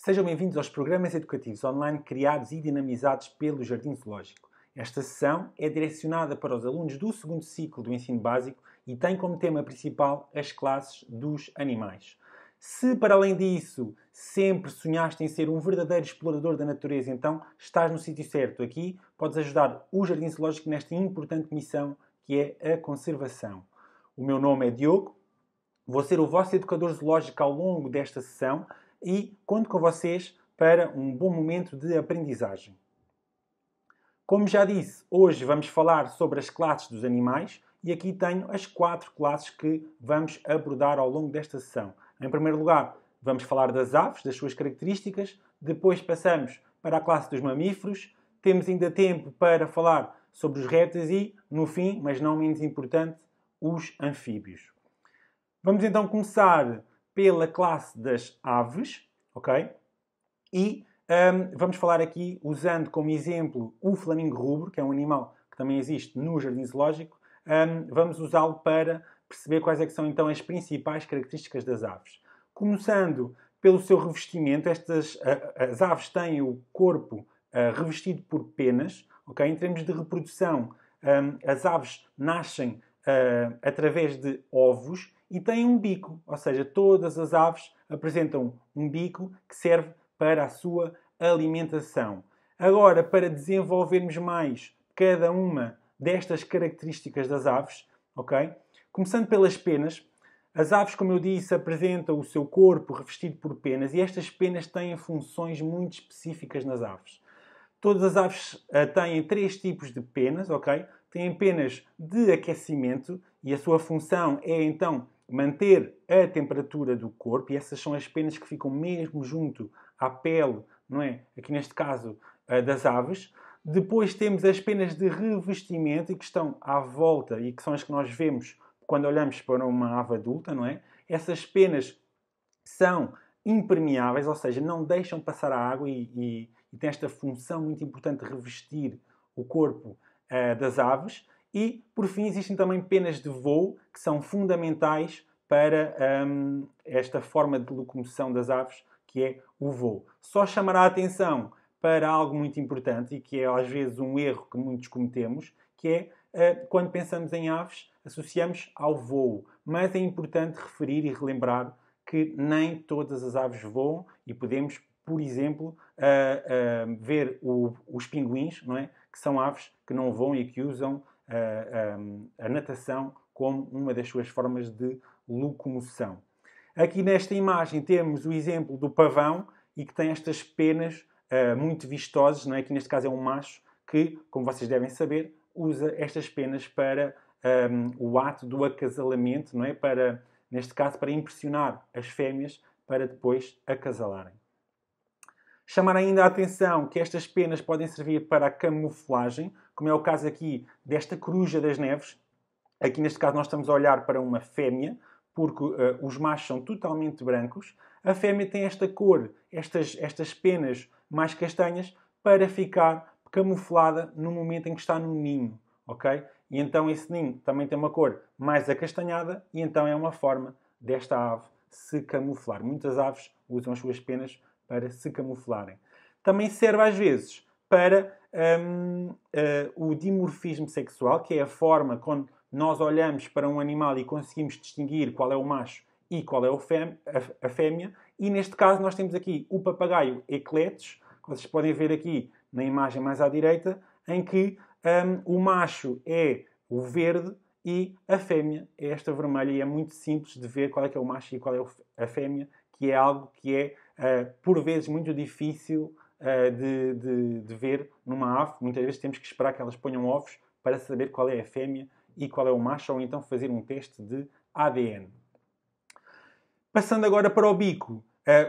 Sejam bem-vindos aos programas educativos online criados e dinamizados pelo Jardim Zoológico. Esta sessão é direcionada para os alunos do segundo ciclo do ensino básico e tem como tema principal as classes dos animais. Se, para além disso, sempre sonhaste em ser um verdadeiro explorador da natureza, então estás no sítio certo. Aqui podes ajudar o Jardim Zoológico nesta importante missão que é a conservação. O meu nome é Diogo, vou ser o vosso educador zoológico ao longo desta sessão e conto com vocês para um bom momento de aprendizagem. Como já disse, hoje vamos falar sobre as classes dos animais e aqui tenho as 4 classes que vamos abordar ao longo desta sessão. Em primeiro lugar, vamos falar das aves, das suas características, depois passamos para a classe dos mamíferos, temos ainda tempo para falar sobre os répteis e, no fim, mas não menos importante, os anfíbios. Vamos então começar pela classe das aves, ok? E vamos falar aqui, usando como exemplo o flamingo rubro, que é um animal que também existe no Jardim Zoológico. Vamos usá-lo para perceber quais é que são então as principais características das aves. Começando pelo seu revestimento, as aves têm o corpo revestido por penas, ok? Em termos de reprodução, as aves nascem através de ovos e têm um bico, ou seja, todas as aves apresentam um bico que serve para a sua alimentação. Agora, para desenvolvermos mais cada uma destas características das aves, ok? Começando pelas penas, as aves, como eu disse, apresentam o seu corpo revestido por penas e estas penas têm funções muito específicas nas aves. Todas as aves têm 3 tipos de penas, ok? Têm penas de aquecimento e a sua função é então manter a temperatura do corpo e essas são as penas que ficam mesmo junto à pele, não é? Aqui neste caso das aves. Depois temos as penas de revestimento e que estão à volta e que são as que nós vemos quando olhamos para uma ave adulta, não é? Essas penas são impermeáveis, ou seja, não deixam passar a água e tem esta função muito importante de revestir o corpo das aves. E, por fim, existem também penas de voo que são fundamentais para esta forma de locomoção das aves, que é o voo. Só chamará a atenção para algo muito importante e que é às vezes um erro que muitos cometemos, que é quando pensamos em aves, associamos ao voo. Mas é importante referir e relembrar que nem todas as aves voam e podemos, por exemplo, ver os pinguins, não é? Que são aves que não voam e que usam a natação como uma das suas formas de locomoção. Aqui nesta imagem temos o exemplo do pavão e que tem estas penas muito vistosas, não é? Aqui neste caso é um macho que, como vocês devem saber, usa estas penas para o ato do acasalamento, não é? Para, neste caso, para impressionar as fêmeas para depois acasalarem. Chamar ainda a atenção que estas penas podem servir para a camuflagem, como é o caso aqui desta coruja das neves. Aqui neste caso nós estamos a olhar para uma fêmea, porque os machos são totalmente brancos. A fêmea tem esta cor, estas penas mais castanhas, para ficar camuflada no momento em que está no ninho, ok? E então esse ninho também tem uma cor mais acastanhada e então é uma forma desta ave se camuflar. Muitas aves usam as suas penas para se camuflarem. Também serve às vezes para o dimorfismo sexual, que é a forma quando nós olhamos para um animal e conseguimos distinguir qual é o macho e qual é a fêmea. E neste caso nós temos aqui o papagaio ecletos, que vocês podem ver aqui na imagem mais à direita, em que o macho é o verde e a fêmea é esta vermelha. E é muito simples de ver qual é que é o macho e qual é a fêmea, que é algo que é por vezes muito difícil de ver numa ave. Muitas vezes temos que esperar que elas ponham ovos para saber qual é a fêmea e qual é o macho, ou então fazer um teste de ADN. Passando agora para o bico.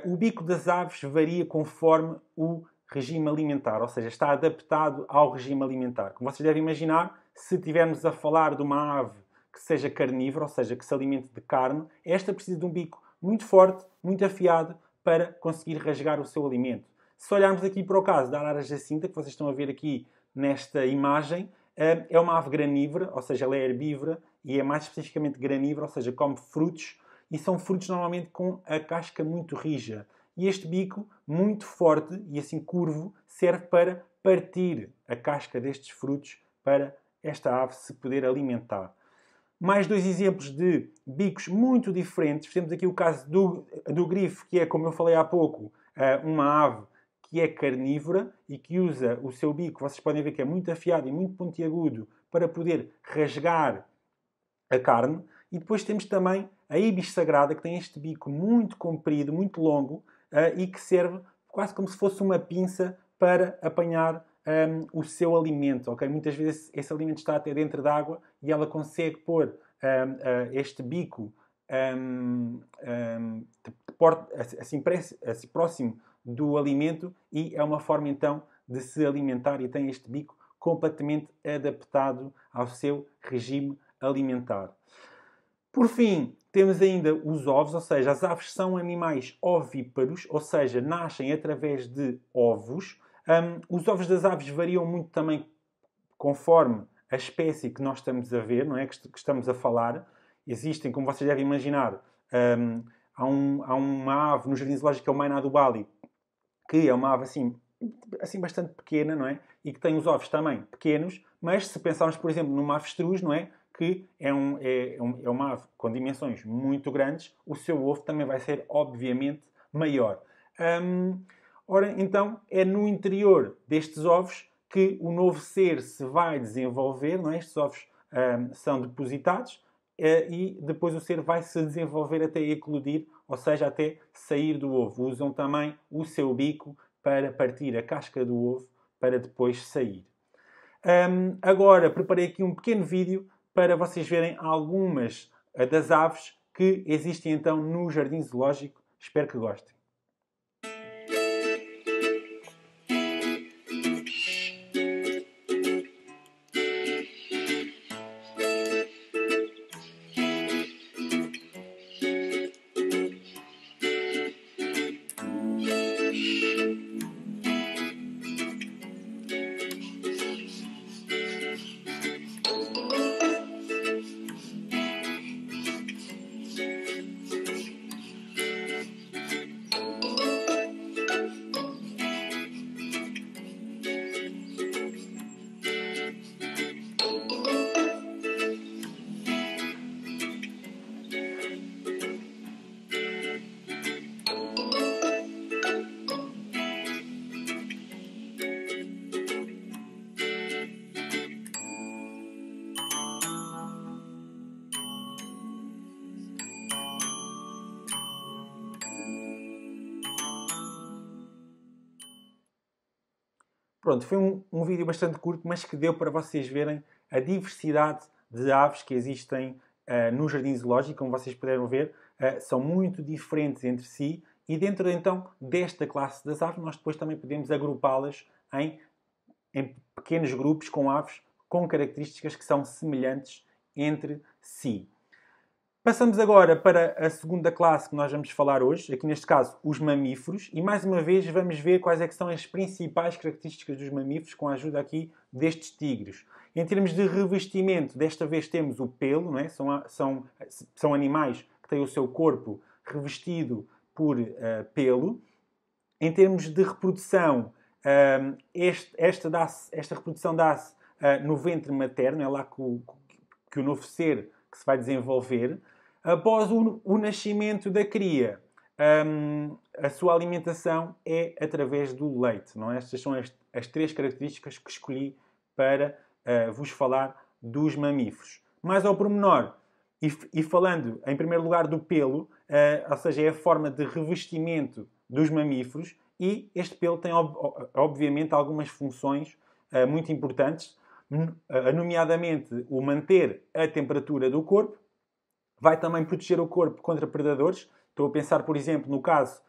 O bico das aves varia conforme o regime alimentar, ou seja, está adaptado ao regime alimentar. Como vocês devem imaginar, se estivermos a falar de uma ave que seja carnívora, ou seja, que se alimente de carne, esta precisa de um bico muito forte, muito afiado, para conseguir rasgar o seu alimento. Se olharmos aqui para o caso da arara jacinta, que vocês estão a ver aqui nesta imagem, é uma ave granívora, ou seja, ela é herbívora e é mais especificamente granívora, ou seja, come frutos, e são frutos normalmente com a casca muito rija. e este bico, muito forte e assim curvo, serve para partir a casca destes frutos para esta ave se poder alimentar. Mais dois exemplos de bicos muito diferentes. Temos aqui o caso do grifo, que é, como eu falei há pouco, uma ave que é carnívora e que usa o seu bico, vocês podem ver que é muito afiado e muito pontiagudo, para poder rasgar a carne. E depois temos também a ibis sagrada, que tem este bico muito comprido, muito longo, e que serve quase como se fosse uma pinça para apanhar o seu alimento. Okay? Muitas vezes esse alimento está até dentro d'água e ela consegue pôr este bico assim próximo do alimento e é uma forma então de se alimentar e tem este bico completamente adaptado ao seu regime alimentar. Por fim, temos ainda os ovos, ou seja, as aves são animais ovíparos, ou seja, nascem através de ovos. Os ovos das aves variam muito também conforme a espécie que nós estamos a ver, não é? Que estamos a falar. Existem, como vocês devem imaginar, há uma ave no Jardim Zoológico, que é o Maina do Bali, que é uma ave assim bastante pequena, não é? E que tem os ovos também pequenos, mas se pensarmos, por exemplo, numa avestruz, não é? Que é uma ave com dimensões muito grandes, o seu ovo também vai ser, obviamente, maior. Ora, então, é no interior destes ovos que o novo ser se vai desenvolver, não é? Estes ovos são depositados e depois o ser vai se desenvolver até eclodir, ou seja, até sair do ovo. Usam também o seu bico para partir a casca do ovo para depois sair. Agora, preparei aqui um pequeno vídeo para vocês verem algumas das aves que existem então no Jardim Zoológico. Espero que gostem. Pronto, foi um vídeo bastante curto, mas que deu para vocês verem a diversidade de aves que existem no Jardim Zoológico. Como vocês puderam ver, são muito diferentes entre si. E dentro, então, desta classe das aves, nós depois também podemos agrupá-las em pequenos grupos com aves com características que são semelhantes entre si. Passamos agora para a segunda classe que nós vamos falar hoje, aqui neste caso os mamíferos, e mais uma vez vamos ver quais é que são as principais características dos mamíferos com a ajuda aqui destes tigres. Em termos de revestimento, desta vez temos o pelo, não é? São animais que têm o seu corpo revestido por pelo. Em termos de reprodução, esta reprodução dá-se no ventre materno, é lá que o novo ser que se vai desenvolver. Após o nascimento da cria, a sua alimentação é através do leite. Não é? Estas são as três características que escolhi para vos falar dos mamíferos. Mais ao pormenor, e falando em primeiro lugar do pelo, ou seja, é a forma de revestimento dos mamíferos, e este pelo tem obviamente algumas funções muito importantes, nomeadamente o manter a temperatura do corpo, vai também proteger o corpo contra predadores. Estou a pensar, por exemplo, no caso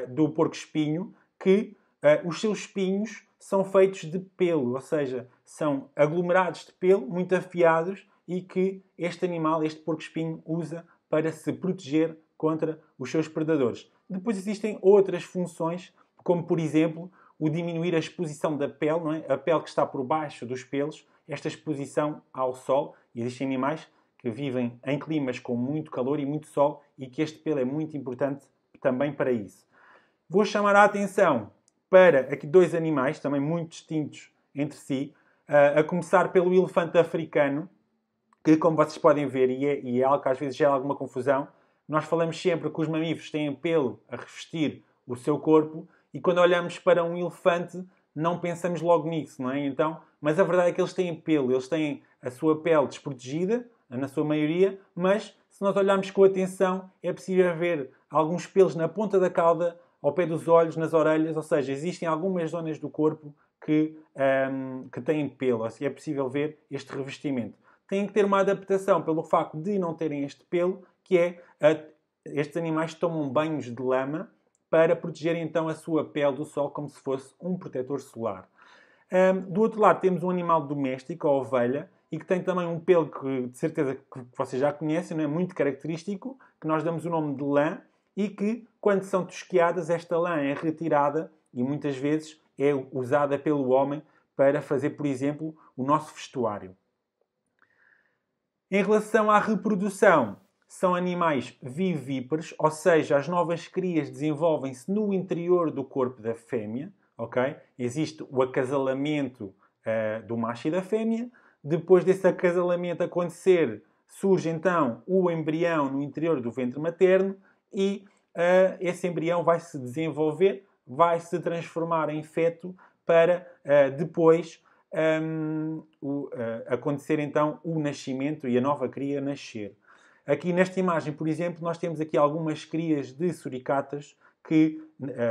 do porco-espinho, que os seus espinhos são feitos de pelo, ou seja, são aglomerados de pelo, muito afiados, e que este animal, este porco-espinho, usa para se proteger contra os seus predadores. Depois existem outras funções, como, por exemplo, o diminuir a exposição da pele, não é? A pele que está por baixo dos pelos, esta exposição ao sol. E existem animais que vivem em climas com muito calor e muito sol e que este pelo é muito importante também para isso. Vou chamar a atenção para aqui dois animais, também muito distintos entre si, a começar pelo elefante africano, que, como vocês podem ver, e é algo que às vezes gera alguma confusão, nós falamos sempre que os mamíferos têm pelo a revestir o seu corpo, e quando olhamos para um elefante, não pensamos logo nisso, não é? Então, mas a verdade é que eles têm pelo, eles têm a sua pele desprotegida, na sua maioria, mas se nós olharmos com atenção, é possível ver alguns pelos na ponta da cauda, ao pé dos olhos, nas orelhas, ou seja, existem algumas zonas do corpo que têm pelo, assim é possível ver este revestimento. Têm que ter uma adaptação pelo facto de não terem este pelo, que é estes animais tomam banhos de lama para protegerem então a sua pele do sol como se fosse um protetor solar. Do outro lado temos um animal doméstico, a ovelha, e que tem também um pelo que de certeza que vocês já conhecem, não é? Muito característico, que nós damos o nome de lã, e que quando são tosquiadas esta lã é retirada e muitas vezes é usada pelo homem para fazer, por exemplo, o nosso vestuário. Em relação à reprodução, são animais vivíparos, ou seja, as novas crias desenvolvem-se no interior do corpo da fêmea. Okay? Existe o acasalamento do macho e da fêmea. Depois desse acasalamento acontecer, surge então o embrião no interior do ventre materno e esse embrião vai se desenvolver, vai se transformar em feto para depois acontecer então o nascimento e a nova cria nascer. Aqui nesta imagem, por exemplo, nós temos aqui algumas crias de suricatas que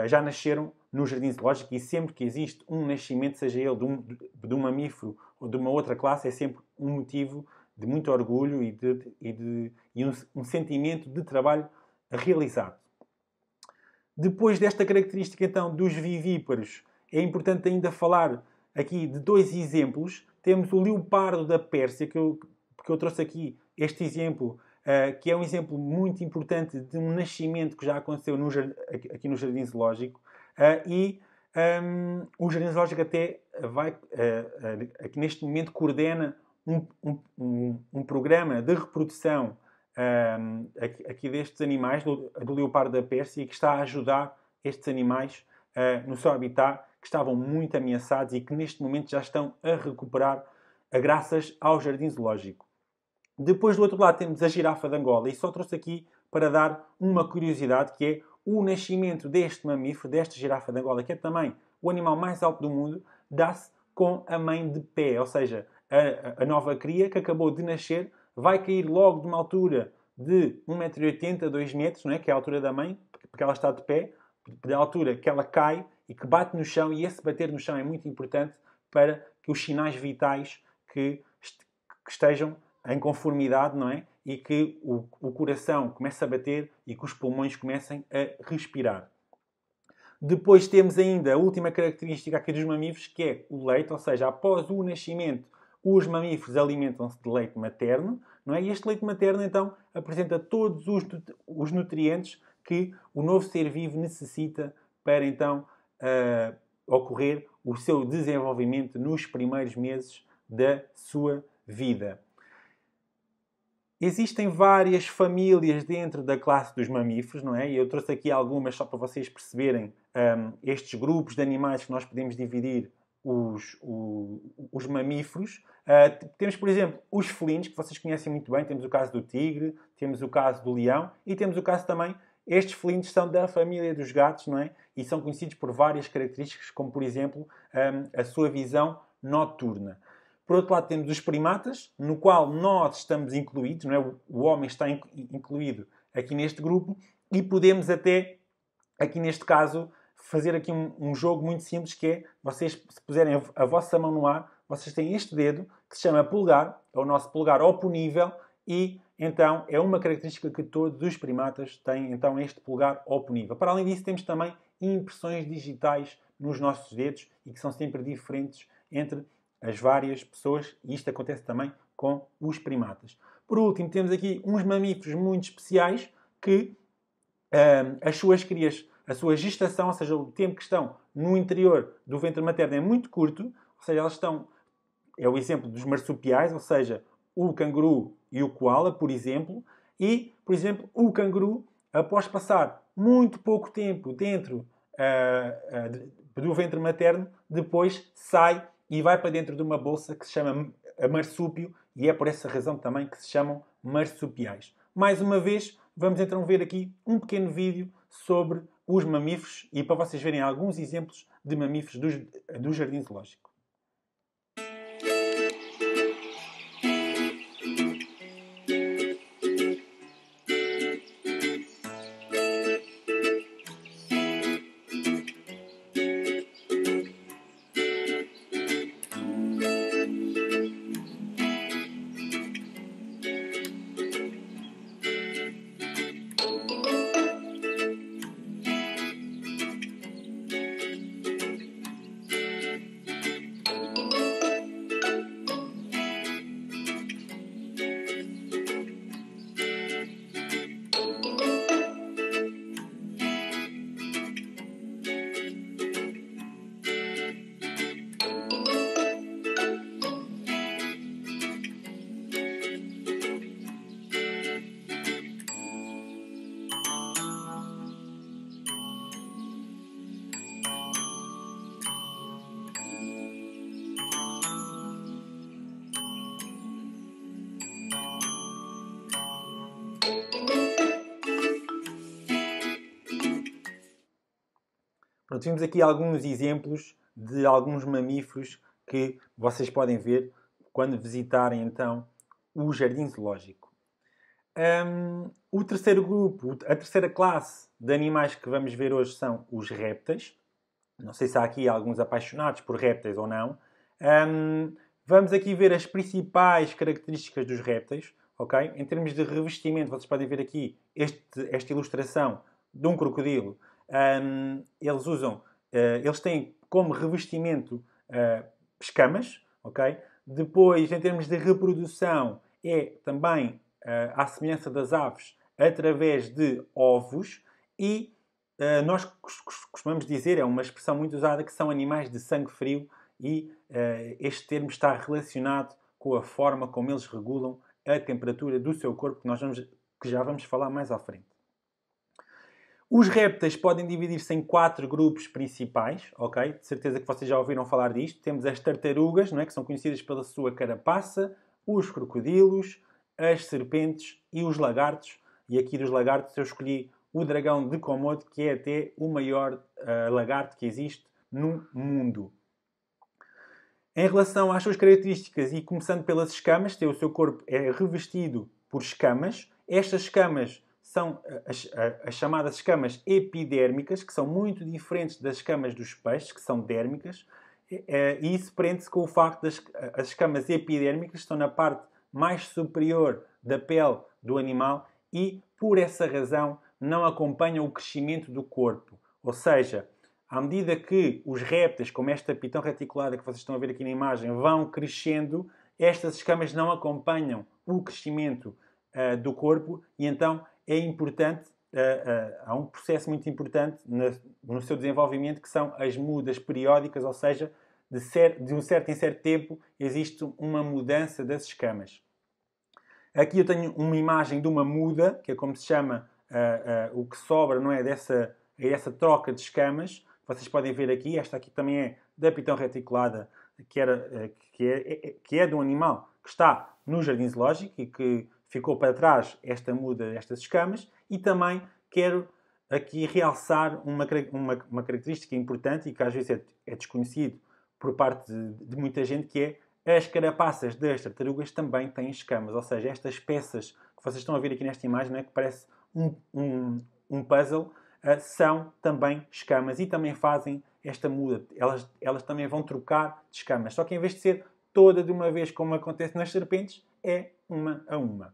já nasceram no jardim zoológico, e sempre que existe um nascimento, seja ele de um mamífero ou de uma outra classe, é sempre um motivo de muito orgulho e um sentimento de trabalho realizado. Depois desta característica então dos vivíparos, é importante ainda falar aqui de dois exemplos. Temos o leopardo da Pérsia, que eu trouxe aqui este exemplo, que é um exemplo muito importante de um nascimento que já aconteceu aqui no Jardim Zoológico. O Jardim Zoológico até vai, aqui neste momento, coordena um programa de reprodução aqui destes animais, do leopardo da Pérsia, que está a ajudar estes animais no seu habitat, que estavam muito ameaçados e que neste momento já estão a recuperar graças ao Jardim Zoológico. Depois, do outro lado, temos a girafa de Angola, e só trouxe aqui para dar uma curiosidade, que é o nascimento deste mamífero, desta girafa de Angola, que é também o animal mais alto do mundo, dá-se com a mãe de pé, ou seja, a nova cria que acabou de nascer vai cair logo de uma altura de 1,80 m a 2 metros, não é? Que é a altura da mãe, porque ela está de pé, da altura que ela cai e que bate no chão, e esse bater no chão é muito importante para que os sinais vitais que estejam em conformidade, não é? E que o coração comece a bater e que os pulmões comecem a respirar. Depois temos ainda a última característica aqui dos mamíferos, que é o leite, ou seja, após o nascimento, os mamíferos alimentam-se de leite materno, não é? E este leite materno, então, apresenta todos os nutrientes que o novo ser vivo necessita para, então, ocorrer o seu desenvolvimento nos primeiros meses da sua vida. Existem várias famílias dentro da classe dos mamíferos, não é? E eu trouxe aqui algumas só para vocês perceberem estes grupos de animais que nós podemos dividir os mamíferos. Temos, por exemplo, os felinos, que vocês conhecem muito bem. Temos o caso do tigre, temos o caso do leão e temos o caso também... Estes felinos são da família dos gatos, não é? E são conhecidos por várias características, como, por exemplo, a sua visão noturna. Por outro lado, temos os primatas, no qual nós estamos incluídos, não é? O homem está incluído aqui neste grupo, e podemos até, aqui neste caso, fazer aqui um jogo muito simples, que é, vocês, se puserem a vossa mão no ar, vocês têm este dedo, que se chama polegar, é o nosso polegar oponível, e então é uma característica que todos os primatas têm, então, este polegar oponível. Para além disso, temos também impressões digitais nos nossos dedos, e que são sempre diferentes entre as várias pessoas, e isto acontece também com os primatas. Por último, temos aqui uns mamíferos muito especiais que as suas crias, a sua gestação, ou seja, o tempo que estão no interior do ventre materno é muito curto, ou seja, elas estão, é o exemplo dos marsupiais, ou seja, o canguru e o koala, por exemplo, e, por exemplo, o canguru, após passar muito pouco tempo dentro do ventre materno, depois sai e vai para dentro de uma bolsa que se chama marsúpio, e é por essa razão também que se chamam marsupiais. Mais uma vez, vamos então ver aqui um pequeno vídeo sobre os mamíferos e para vocês verem alguns exemplos de mamíferos do Jardim Zoológico. Pronto, vimos aqui alguns exemplos de alguns mamíferos que vocês podem ver quando visitarem então o Jardim Zoológico. O terceiro grupo, a terceira classe de animais que vamos ver hoje são os répteis. Não sei se há aqui alguns apaixonados por répteis ou não. Vamos aqui ver as principais características dos répteis. Okay? Em termos de revestimento, vocês podem ver aqui esta ilustração de um crocodilo. Eles têm como revestimento escamas. Okay? Depois, em termos de reprodução, é também à semelhança das aves, através de ovos. E nós costumamos dizer, é uma expressão muito usada, que são animais de sangue frio, e este termo está relacionado com a forma como eles regulam a temperatura do seu corpo, que já vamos falar mais à frente. Os répteis podem dividir-se em 4 grupos principais, ok? De certeza que vocês já ouviram falar disto. Temos as tartarugas, não é? Que são conhecidas pela sua carapaça, os crocodilos, as serpentes e os lagartos. E aqui dos lagartos eu escolhi o dragão de Komodo, que é até o maior lagarto que existe no mundo. Em relação às suas características, e começando pelas escamas, o seu corpo é revestido por escamas. Estas escamas são as chamadas escamas epidérmicas, que são muito diferentes das escamas dos peixes, que são dérmicas. E isso prende-se com o facto das as escamas epidérmicas estão na parte mais superior da pele do animal e, por essa razão, não acompanham o crescimento do corpo. Ou seja, à medida que os répteis, como esta pitão reticulada que vocês estão a ver aqui na imagem, vão crescendo, estas escamas não acompanham o crescimento do corpo e então é importante, há um processo muito importante no seu desenvolvimento, que são as mudas periódicas, ou seja, de um certo em certo tempo existe uma mudança das escamas. Aqui eu tenho uma imagem de uma muda, que é como se chama o que sobra, não é, dessa troca de escamas. Vocês podem ver aqui, esta aqui também é da pitão reticulada, que é de um animal que está no Jardim Zoológico e que ficou para trás esta muda destas escamas. E também quero aqui realçar uma característica importante e que às vezes é desconhecido por parte de muita gente, que é as carapaças das tartarugas também têm escamas. Ou seja, estas peças que vocês estão a ver aqui nesta imagem, não é, que parece um puzzle, são também escamas e também fazem esta muda. Elas também vão trocar de escamas. Só que em vez de ser toda de uma vez, como acontece nas serpentes, é uma a uma.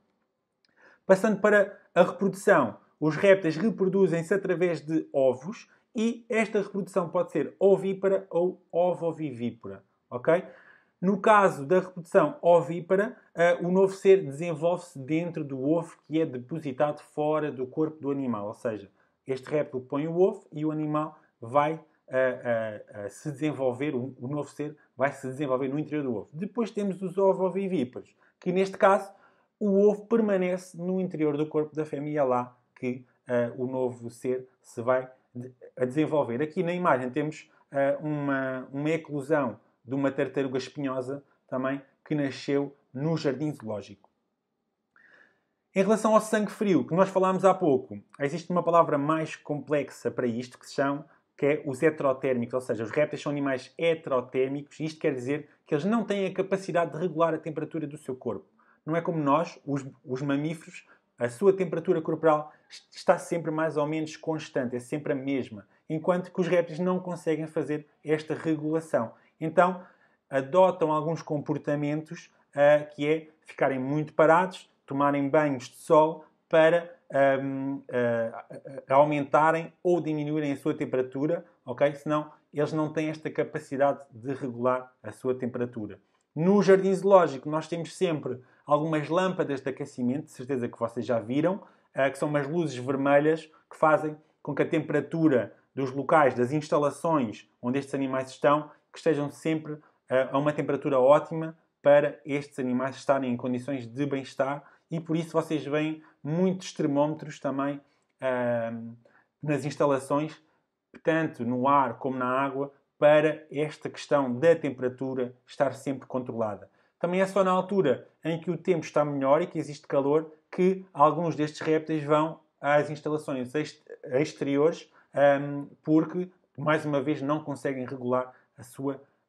Passando para a reprodução, os répteis reproduzem-se através de ovos e esta reprodução pode ser ovípara ou ovovivípara. Okay? No caso da reprodução ovípara, o novo ser desenvolve-se dentro do ovo que é depositado fora do corpo do animal. Ou seja, este réptil põe o ovo e o animal vai se desenvolver, o novo ser vai se desenvolver no interior do ovo. Depois temos os ovovivíparos, que neste caso o ovo permanece no interior do corpo da fêmea, lá que o novo ser se vai a desenvolver. Aqui na imagem temos uma eclosão de uma tartaruga espinhosa também que nasceu no jardim zoológico. Em relação ao sangue frio, que nós falámos há pouco, existe uma palavra mais complexa para isto, que é os heterotérmicos, ou seja, os répteis são animais heterotérmicos, e isto quer dizer que eles não têm a capacidade de regular a temperatura do seu corpo. Não é como nós, os mamíferos, a sua temperatura corporal está sempre mais ou menos constante, é sempre a mesma, enquanto que os répteis não conseguem fazer esta regulação. Então, adotam alguns comportamentos que é ficarem muito parados, tomarem banhos de sol para aumentarem ou diminuírem a sua temperatura, ok? Senão eles não têm esta capacidade de regular a sua temperatura. No jardim zoológico nós temos sempre algumas lâmpadas de aquecimento, de certeza que vocês já viram, que são umas luzes vermelhas que fazem com que a temperatura dos locais, das instalações onde estes animais estão, que estejam sempre a uma temperatura ótima para estes animais estarem em condições de bem-estar, e por isso vocês veem muitos termómetros também nas instalações, tanto no ar como na água, para esta questão da temperatura estar sempre controlada. Também é só na altura em que o tempo está melhor e que existe calor que alguns destes répteis vão às instalações exteriores porque, mais uma vez, não conseguem regular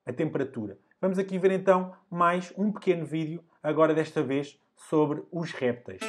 a temperatura. Vamos aqui ver então mais um pequeno vídeo, agora desta vez sobre os répteis.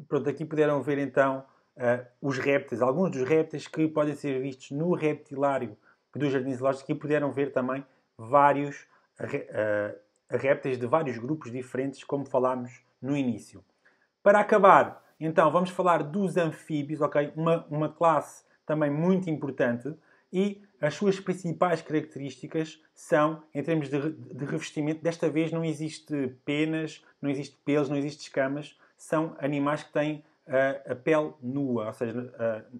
Pronto, aqui puderam ver então os répteis, alguns dos répteis que podem ser vistos no reptilário do Jardim Zoológico, e puderam ver também vários répteis de vários grupos diferentes, como falámos no início. Para acabar, então, vamos falar dos anfíbios, ok? Uma classe também muito importante, e as suas principais características são, em termos de revestimento, desta vez não existe penas, não existe pelos, não existe escamas, são animais que têm a pele nua, ou seja,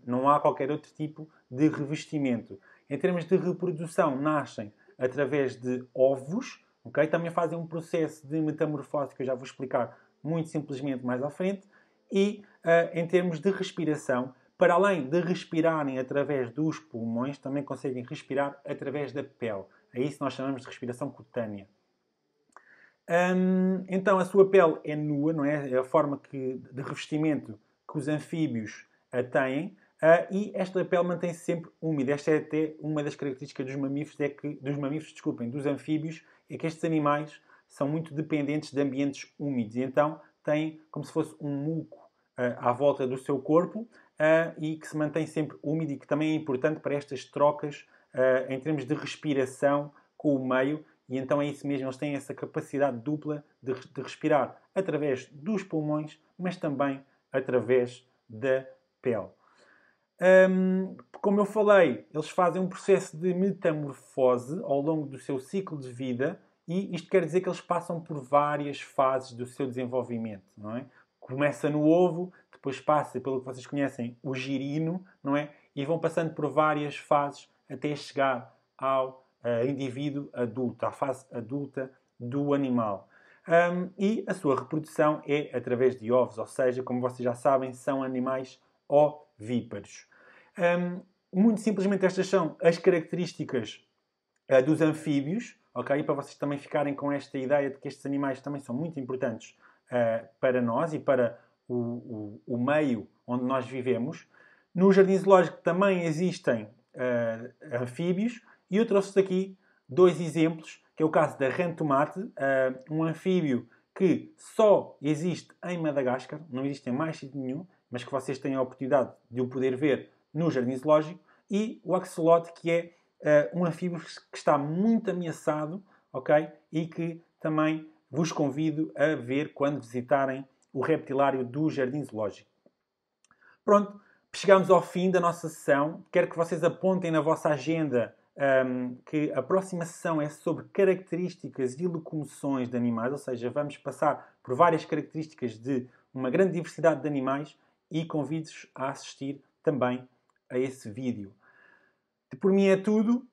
não há qualquer outro tipo de revestimento. Em termos de reprodução, nascem através de ovos, okay? Também fazem um processo de metamorfose que eu já vou explicar muito simplesmente mais à frente. E em termos de respiração, para além de respirarem através dos pulmões, também conseguem respirar através da pele. É isso que nós chamamos de respiração cutânea. Então a sua pele é nua, não é? É a forma de revestimento que os anfíbios têm, e esta pele mantém-se sempre úmida. Esta é até uma das características dos dos anfíbios, é que estes animais são muito dependentes de ambientes úmidos, e então têm como se fosse um muco à volta do seu corpo, e que se mantém sempre úmido, e que também é importante para estas trocas em termos de respiração com o meio. E então é isso mesmo, eles têm essa capacidade dupla de respirar através dos pulmões, mas também através da pele. Como eu falei, eles fazem um processo de metamorfose ao longo do seu ciclo de vida, e isto quer dizer que eles passam por várias fases do seu desenvolvimento, não é? Começa no ovo, depois passa pelo que vocês conhecem, o girino, não é? E vão passando por várias fases até chegar ao indivíduo adulto, à fase adulta do animal. E a sua reprodução é através de ovos, ou seja, como vocês já sabem, são animais ovíparos. Muito simplesmente estas são as características dos anfíbios, ok? Para vocês também ficarem com esta ideia de que estes animais também são muito importantes para nós e para o meio onde nós vivemos. No Jardim Zoológico também existem anfíbios. E eu trouxe aqui 2 exemplos, que é o caso da rã-tomate, um anfíbio que só existe em Madagascar, não existe em mais sítio nenhum, mas que vocês têm a oportunidade de o poder ver no Jardim Zoológico, e o axolote, que é um anfíbio que está muito ameaçado, ok? E que também vos convido a ver quando visitarem o reptilário do Jardim Zoológico. Pronto, chegamos ao fim da nossa sessão. Quero que vocês apontem na vossa agenda que a próxima sessão é sobre características e locomoções de animais, ou seja, vamos passar por várias características de uma grande diversidade de animais e convido-vos a assistir também a esse vídeo. Por mim é tudo.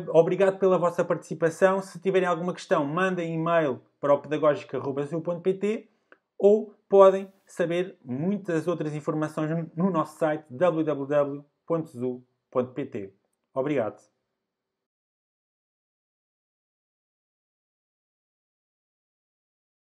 Obrigado pela vossa participação. Se tiverem alguma questão, mandem e-mail para o pedagógica@zoo.pt ou podem saber muitas outras informações no nosso site www.zoo.pt. Obrigado.